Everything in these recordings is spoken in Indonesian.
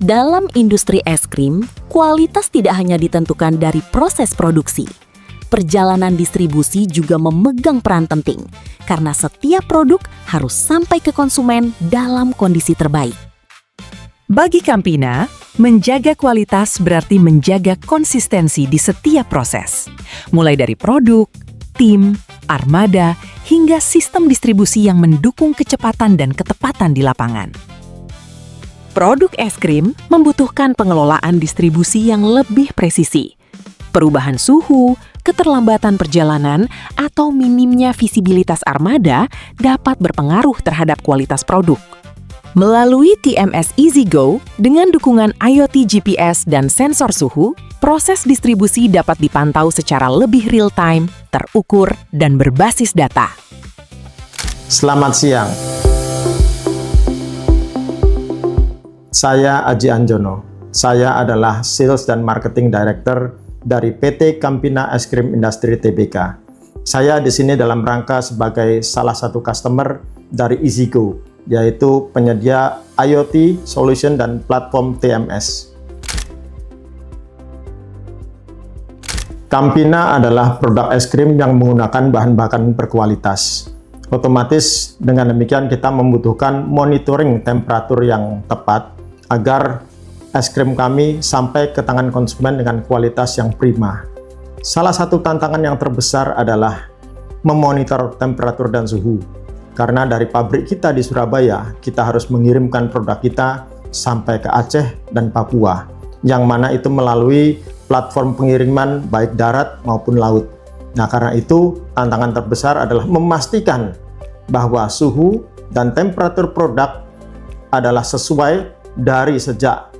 Dalam industri es krim, kualitas tidak hanya ditentukan dari proses produksi. Perjalanan distribusi juga memegang peran penting, karena setiap produk harus sampai ke konsumen dalam kondisi terbaik. Bagi Campina, menjaga kualitas berarti menjaga konsistensi di setiap proses. Mulai dari produk, tim, armada, hingga sistem distribusi yang mendukung kecepatan dan ketepatan di lapangan. Produk es krim membutuhkan pengelolaan distribusi yang lebih presisi. Perubahan suhu, keterlambatan perjalanan, atau minimnya visibilitas armada dapat berpengaruh terhadap kualitas produk. Melalui TMS EasyGo, dengan dukungan IoT GPS dan sensor suhu, proses distribusi dapat dipantau secara lebih real-time, terukur, dan berbasis data. Selamat siang. Saya Aji Anjono. Saya adalah Sales dan Marketing Director dari PT Campina Es Krim Industri Tbk. Saya di sini dalam rangka sebagai salah satu customer dari EasyGo, yaitu penyedia IoT solution dan platform TMS. Campina adalah produk es krim yang menggunakan bahan-bahan berkualitas. Otomatis dengan demikian kita membutuhkan monitoring temperatur yang tepat agar es krim kami sampai ke tangan konsumen dengan kualitas yang prima. Salah satu tantangan yang terbesar adalah memonitor temperatur dan suhu. Karena dari pabrik kita di Surabaya, kita harus mengirimkan produk kita sampai ke Aceh dan Papua, yang mana itu melalui platform pengiriman baik darat maupun laut. Nah, karena itu tantangan terbesar adalah memastikan bahwa suhu dan temperatur produk adalah sesuai dari sejak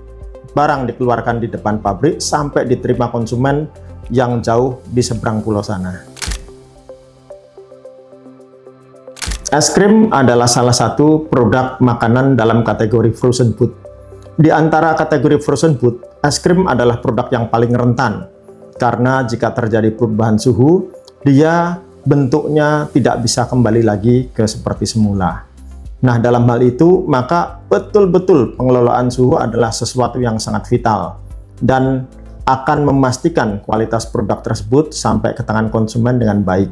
barang dikeluarkan di depan pabrik sampai diterima konsumen yang jauh di seberang pulau sana. Es krim adalah salah satu produk makanan dalam kategori frozen food. Di antara kategori frozen food, es krim adalah produk yang paling rentan karena jika terjadi perubahan suhu, dia bentuknya tidak bisa kembali lagi ke seperti semula. Nah, dalam hal itu, maka betul-betul pengelolaan suhu adalah sesuatu yang sangat vital dan akan memastikan kualitas produk tersebut sampai ke tangan konsumen dengan baik.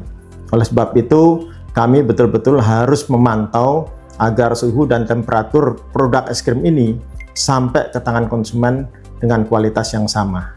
Oleh sebab itu, kami betul-betul harus memantau agar suhu dan temperatur produk es krim ini sampai ke tangan konsumen dengan kualitas yang sama.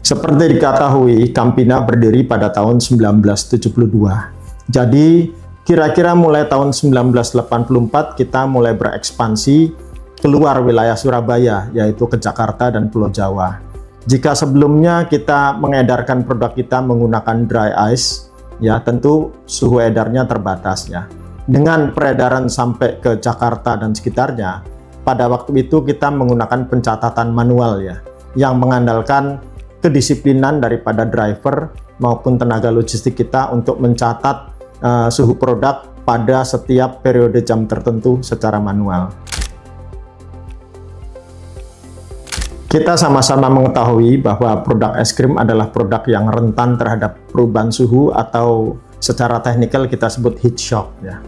Seperti diketahui, Campina berdiri pada tahun 1972. Jadi, kira-kira mulai tahun 1984 kita mulai berekspansi keluar wilayah Surabaya, yaitu ke Jakarta dan Pulau Jawa. Jika sebelumnya kita mengedarkan produk kita menggunakan dry ice, ya tentu suhu edarnya terbatas ya. Dengan peredaran sampai ke Jakarta dan sekitarnya, pada waktu itu kita menggunakan pencatatan manual ya, yang mengandalkan kedisiplinan daripada driver maupun tenaga logistik kita untuk mencatat suhu produk pada setiap periode jam tertentu secara manual. Kita sama-sama mengetahui bahwa produk es krim adalah produk yang rentan terhadap perubahan suhu atau secara teknikal kita sebut heat shock ya.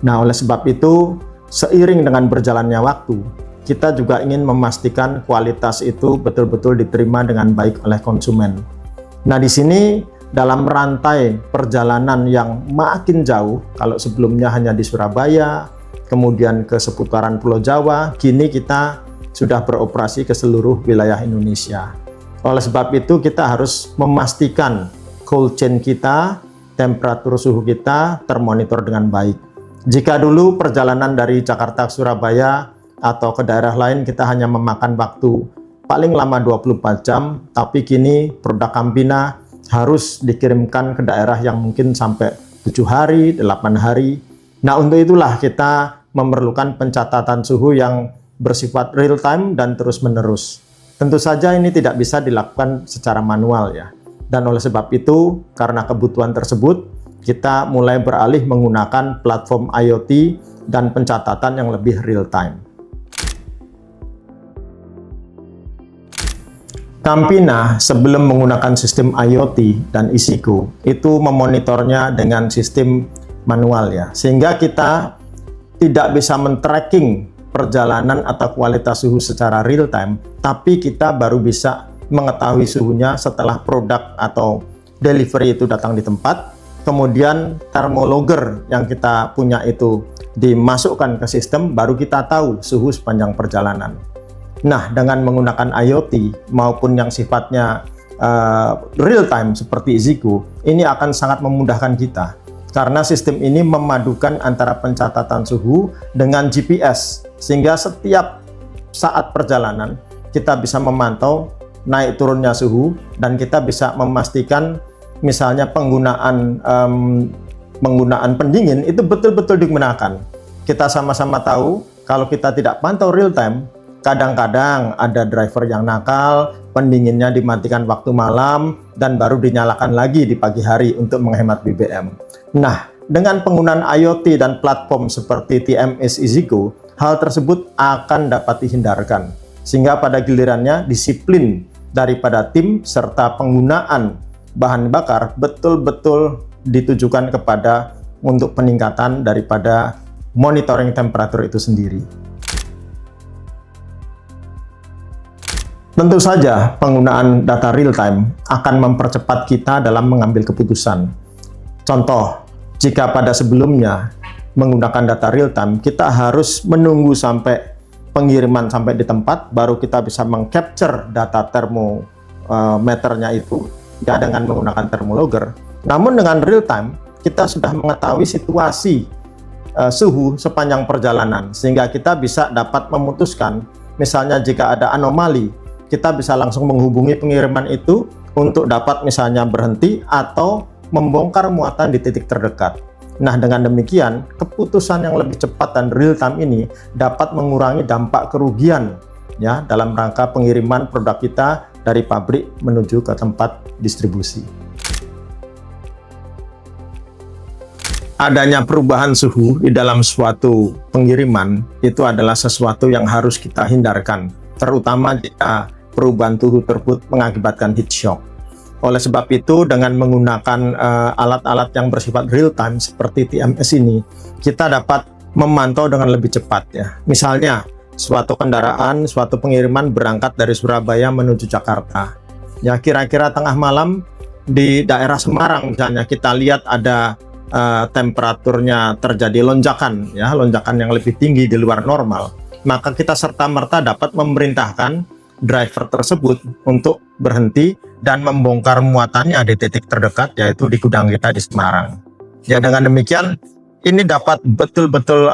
Nah, oleh sebab itu, seiring dengan berjalannya waktu, kita juga ingin memastikan kualitas itu betul-betul diterima dengan baik oleh konsumen. Nah, di sini dalam rantai perjalanan yang makin jauh, kalau sebelumnya hanya di Surabaya, kemudian ke seputaran Pulau Jawa, kini kita sudah beroperasi ke seluruh wilayah Indonesia. Oleh sebab itu, kita harus memastikan cold chain kita, temperatur suhu kita termonitor dengan baik. Jika dulu perjalanan dari Jakarta ke Surabaya atau ke daerah lain kita hanya memakan waktu paling lama 24 jam, tapi kini produk Campina harus dikirimkan ke daerah yang mungkin sampai 7 hari, 8 hari. Nah, untuk itulah kita memerlukan pencatatan suhu yang bersifat real time dan terus-menerus. Tentu saja ini tidak bisa dilakukan secara manual ya. Dan oleh sebab itu, karena kebutuhan tersebut, kita mulai beralih menggunakan platform IoT dan pencatatan yang lebih real time. Campina sebelum menggunakan sistem IoT dan EasyGo itu memonitornya dengan sistem manual ya, sehingga kita tidak bisa men-tracking perjalanan atau kualitas suhu secara real time, tapi kita baru bisa mengetahui suhunya setelah produk atau delivery itu datang di tempat, kemudian thermologger yang kita punya itu dimasukkan ke sistem, baru kita tahu suhu sepanjang perjalanan. Nah, dengan menggunakan IoT maupun yang sifatnya real time seperti Ziko, ini akan sangat memudahkan kita karena sistem ini memadukan antara pencatatan suhu dengan GPS, sehingga setiap saat perjalanan kita bisa memantau naik turunnya suhu dan kita bisa memastikan misalnya penggunaan pendingin itu betul-betul digunakan. Kita sama-sama tahu kalau kita tidak pantau real time, kadang-kadang ada driver yang nakal, pendinginnya dimatikan waktu malam, dan baru dinyalakan lagi di pagi hari untuk menghemat BBM. Nah, dengan penggunaan IoT dan platform seperti TMS Ziko, hal tersebut akan dapat dihindarkan. Sehingga pada gilirannya disiplin daripada tim serta penggunaan bahan bakar betul-betul ditujukan kepada untuk peningkatan daripada monitoring temperatur itu sendiri. Tentu saja penggunaan data real time akan mempercepat kita dalam mengambil keputusan. Contoh, jika pada sebelumnya menggunakan data real time, kita harus menunggu sampai pengiriman sampai di tempat, baru kita bisa mengcapture data termometernya itu ya dengan menggunakan thermologger. Namun dengan real time, kita sudah mengetahui situasi suhu sepanjang perjalanan, sehingga kita bisa dapat memutuskan, misalnya jika ada anomali, kita bisa langsung menghubungi pengiriman itu untuk dapat misalnya berhenti atau membongkar muatan di titik terdekat. Nah, dengan demikian, keputusan yang lebih cepat dan real time ini dapat mengurangi dampak kerugian ya dalam rangka pengiriman produk kita dari pabrik menuju ke tempat distribusi. Adanya perubahan suhu di dalam suatu pengiriman itu adalah sesuatu yang harus kita hindarkan, terutama jika perubahan suhu tersebut mengakibatkan heat shock. Oleh sebab itu, dengan menggunakan alat-alat yang bersifat real time seperti TMS ini, kita dapat memantau dengan lebih cepat ya. Misalnya, suatu kendaraan, suatu pengiriman berangkat dari Surabaya menuju Jakarta. Ya, kira-kira tengah malam di daerah Semarang misalnya kita lihat ada temperaturnya terjadi lonjakan ya, lonjakan yang lebih tinggi di luar normal. Maka kita serta-merta dapat memerintahkan driver tersebut untuk berhenti dan membongkar muatannya di titik terdekat, yaitu di gudang kita di Semarang. Ya, dengan demikian ini dapat betul-betul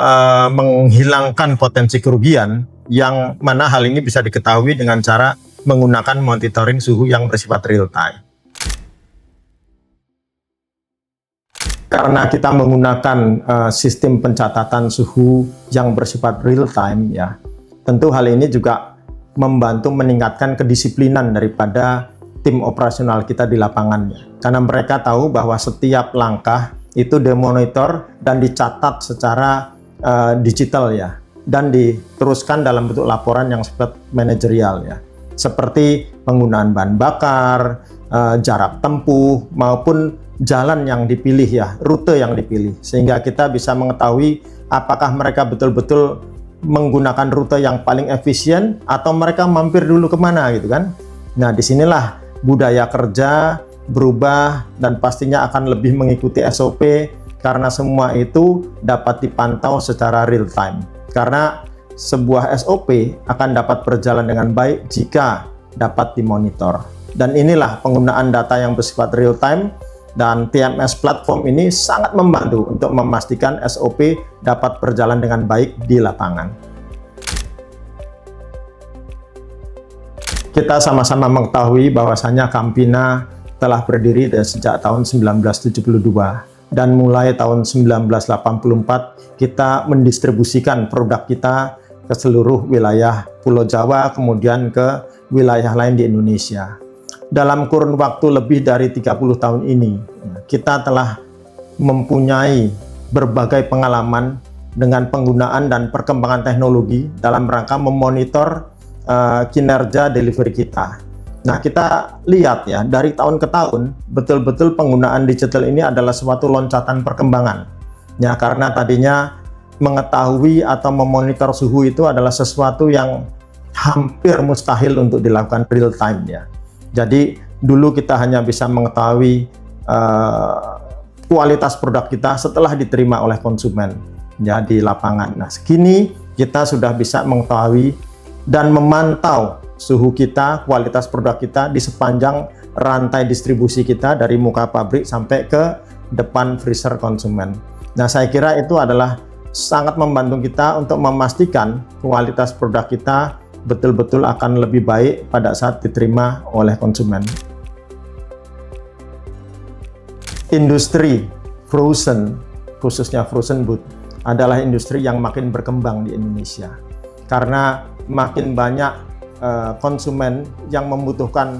menghilangkan potensi kerugian, yang mana hal ini bisa diketahui dengan cara menggunakan monitoring suhu yang bersifat real time. Karena kita menggunakan sistem pencatatan suhu yang bersifat real time ya, tentu hal ini juga membantu meningkatkan kedisiplinan daripada tim operasional kita di lapangannya. Karena mereka tahu bahwa setiap langkah itu dimonitor dan dicatat secara digital ya, dan diteruskan dalam bentuk laporan yang sifat manajerial ya. Seperti penggunaan bahan bakar, jarak tempuh, maupun jalan yang dipilih ya, rute yang dipilih. Sehingga kita bisa mengetahui apakah mereka betul-betul menggunakan rute yang paling efisien atau mereka mampir dulu kemana gitu kan. Nah, disinilah budaya kerja berubah dan pastinya akan lebih mengikuti SOP, karena semua itu dapat dipantau secara real time. Karena sebuah SOP akan dapat berjalan dengan baik jika dapat dimonitor. Dan inilah penggunaan data yang bersifat real time, dan TMS platform ini sangat membantu untuk memastikan SOP dapat berjalan dengan baik di lapangan. Kita sama-sama mengetahui bahwasanya Campina telah berdiri sejak tahun 1972, dan mulai tahun 1984 kita mendistribusikan produk kita ke seluruh wilayah Pulau Jawa, kemudian ke wilayah lain di Indonesia. Dalam kurun waktu lebih dari 30 tahun ini, kita telah mempunyai berbagai pengalaman dengan penggunaan dan perkembangan teknologi dalam rangka memonitor kinerja delivery kita. Nah, kita lihat ya, dari tahun ke tahun, betul-betul penggunaan digital ini adalah suatu loncatan perkembangan. Ya, karena tadinya mengetahui atau memonitor suhu itu adalah sesuatu yang hampir mustahil untuk dilakukan real time ya. Jadi dulu kita hanya bisa mengetahui kualitas produk kita setelah diterima oleh konsumen ya di lapangan. Nah, kini kita sudah bisa mengetahui dan memantau suhu kita, kualitas produk kita di sepanjang rantai distribusi kita dari muka pabrik sampai ke depan freezer konsumen. Nah, saya kira itu adalah sangat membantu kita untuk memastikan kualitas produk kita betul-betul akan lebih baik pada saat diterima oleh konsumen. Industri frozen, khususnya frozen food, adalah industri yang makin berkembang di Indonesia. Karena makin banyak konsumen yang membutuhkan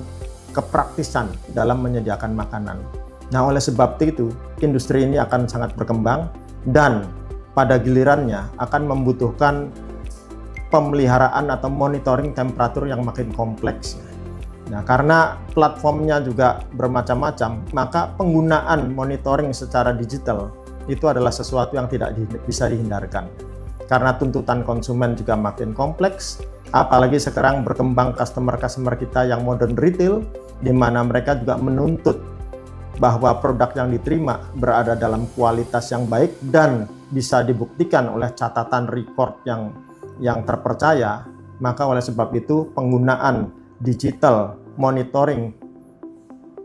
kepraktisan dalam menyediakan makanan. Nah, oleh sebab itu, industri ini akan sangat berkembang dan pada gilirannya akan membutuhkan pemeliharaan atau monitoring temperatur yang makin kompleks. Nah, karena platformnya juga bermacam-macam, maka penggunaan monitoring secara digital itu adalah sesuatu yang tidak bisa dihindarkan. Karena tuntutan konsumen juga makin kompleks, apalagi sekarang berkembang customer-customer kita yang modern retail, di mana mereka juga menuntut bahwa produk yang diterima berada dalam kualitas yang baik dan bisa dibuktikan oleh catatan record yang terpercaya. Maka oleh sebab itu penggunaan digital monitoring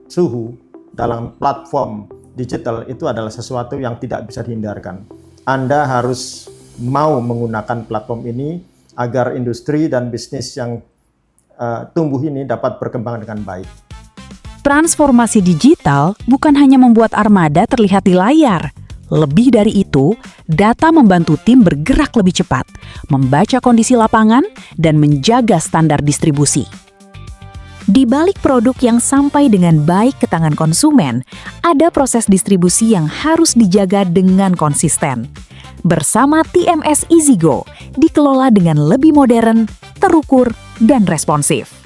suhu dalam platform digital itu adalah sesuatu yang tidak bisa dihindarkan. Anda harus mau menggunakan platform ini agar industri dan bisnis yang tumbuh ini dapat berkembang dengan baik. Transformasi digital bukan hanya membuat Armada terlihat di layar. Lebih dari itu, data membantu tim bergerak lebih cepat, membaca kondisi lapangan, dan menjaga standar distribusi. Di balik produk yang sampai dengan baik ke tangan konsumen, ada proses distribusi yang harus dijaga dengan konsisten. Bersama TMS EasyGo, dikelola dengan lebih modern, terukur, dan responsif.